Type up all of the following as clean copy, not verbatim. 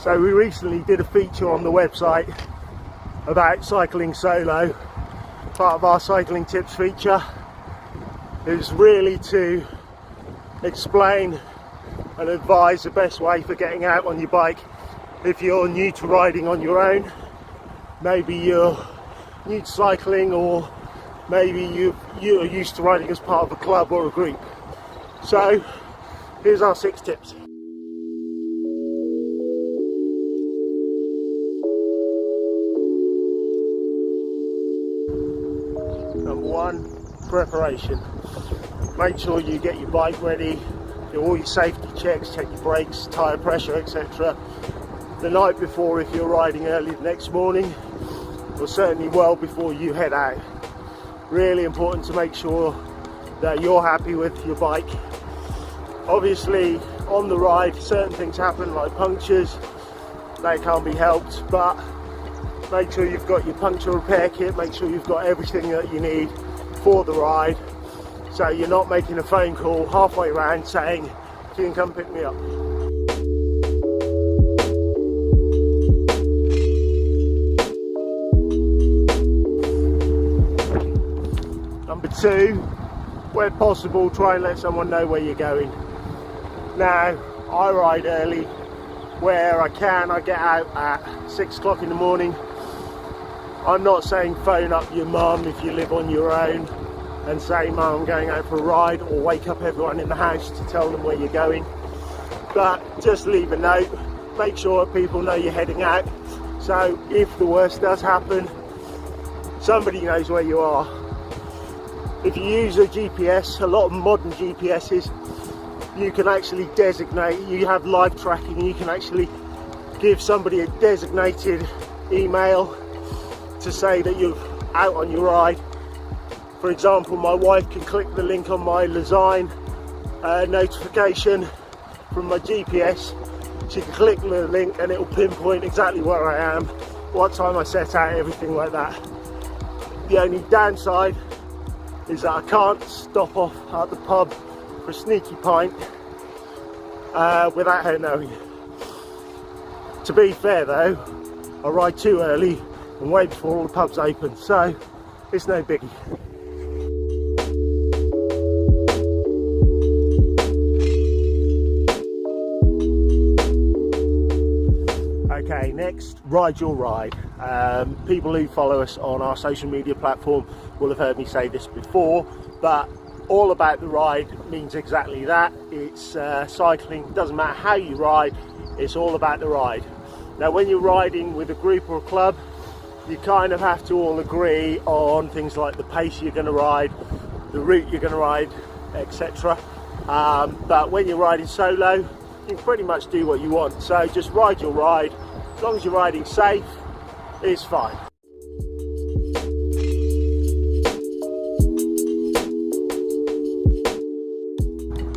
So we recently did a feature on the website about cycling solo, part of our cycling tips feature. It was really to explain and advise the best way for getting out on your bike if you're new to riding on your own. Maybe you're new to cycling, or maybe you're used to riding as part of a club or a group. So here's our 6 tips. Number 1, preparation. Make sure you get your bike ready, do all your safety checks, check your brakes, tyre pressure, etc. the night before if you're riding early the next morning, or certainly well before you head out. Really important to make sure that you're happy with your bike. Obviously on the ride certain things happen, like punctures, they can't be helped, but make sure you've got your puncture repair kit, make sure you've got everything that you need for the ride, so you're not making a phone call halfway around saying, "Can you come pick me up?" Number 2, where possible, try and let someone know where you're going. Now, I ride early. Where I can, I get out at 6 o'clock in the morning. I'm not saying phone up your mum if you live on your own and say, "Mum, I'm going out for a ride," or wake up everyone in the house to tell them where you're going. But just leave a note, make sure people know you're heading out, so if the worst does happen, somebody knows where you are. If you use a GPS, a lot of modern GPSs, you can actually designate, you have live tracking, you can actually give somebody a designated email to say that you're out on your ride. For example, my wife can click the link on my Lausanne notification from my GPS. She can click the link and it will pinpoint exactly where I am, what time I set out, everything like that. The only downside is that I can't stop off at the pub for a sneaky pint without her knowing. To be fair though, I ride too early and way before all the pubs open, so it's no biggie. Okay, next, ride your ride. People who follow us on our social media platform will have heard me say this before, but all about the ride means exactly that. It's cycling, doesn't matter how you ride, it's all about the ride. Now when you're riding with a group or a club, you kind of have to all agree on things like the pace you're going to ride, the route you're going to ride, etc. But when you're riding solo, you can pretty much do what you want, so just ride your ride. As long as you're riding safe, it's fine.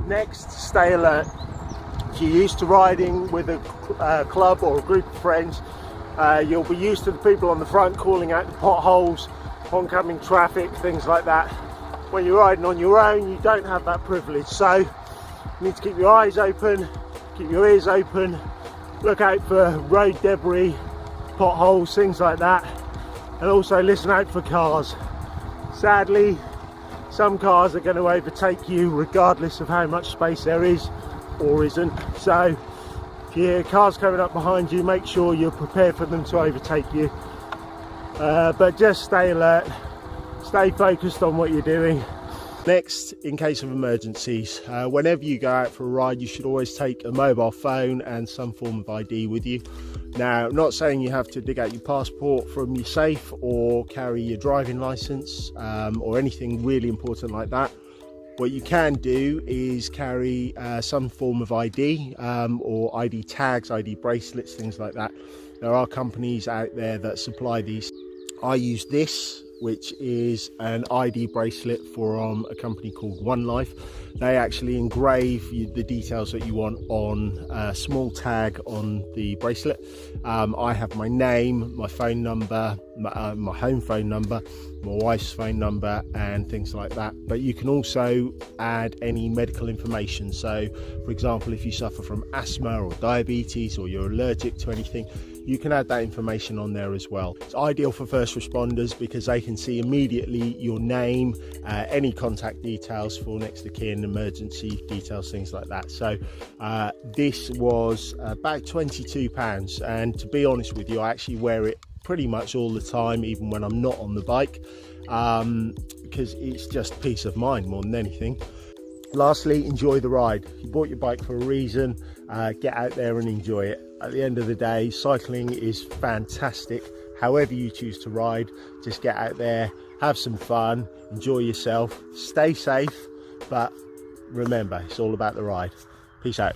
Next, stay alert. If you're used to riding with a club or a group of friends, you'll be used to the people on the front calling out the potholes, oncoming traffic, things like that. When you're riding on your own, you don't have that privilege, so you need to keep your eyes open, keep your ears open, look out for road debris, potholes, things like that, and also listen out for cars. Sadly, some cars are going to overtake you regardless of how much space there is or isn't, so if you hear cars coming up behind you, make sure you're prepared for them to overtake you. But just stay alert, stay focused on what you're doing. Next, in case of emergencies, whenever you go out for a ride, you should always take a mobile phone and some form of ID with you. Now, I'm not saying you have to dig out your passport from your safe or carry your driving license or anything really important like that. What you can do is carry some form of ID or ID tags, ID bracelets, things like that. There are companies out there that supply these. I use this, which is an ID bracelet from a company called One Life. They actually engrave the details that you want on a small tag on the bracelet. I have my name, my phone number, my home phone number, my wife's phone number, and things like that. But you can also add any medical information. So for example, if you suffer from asthma or diabetes, or you're allergic to anything, you can add that information on there as well. It's ideal for first responders because they can see immediately your name, any contact details for next of kin, emergency details, things like that. So this was about £22, and to be honest with you, I actually wear it pretty much all the time, even when I'm not on the bike, because it's just peace of mind more than anything. Lastly, enjoy the ride. You bought your bike for a reason. Get out there and enjoy it. At the end of the day, cycling is fantastic. However you choose to ride, just get out there, have some fun, enjoy yourself, stay safe, but remember, it's all about the ride. Peace out.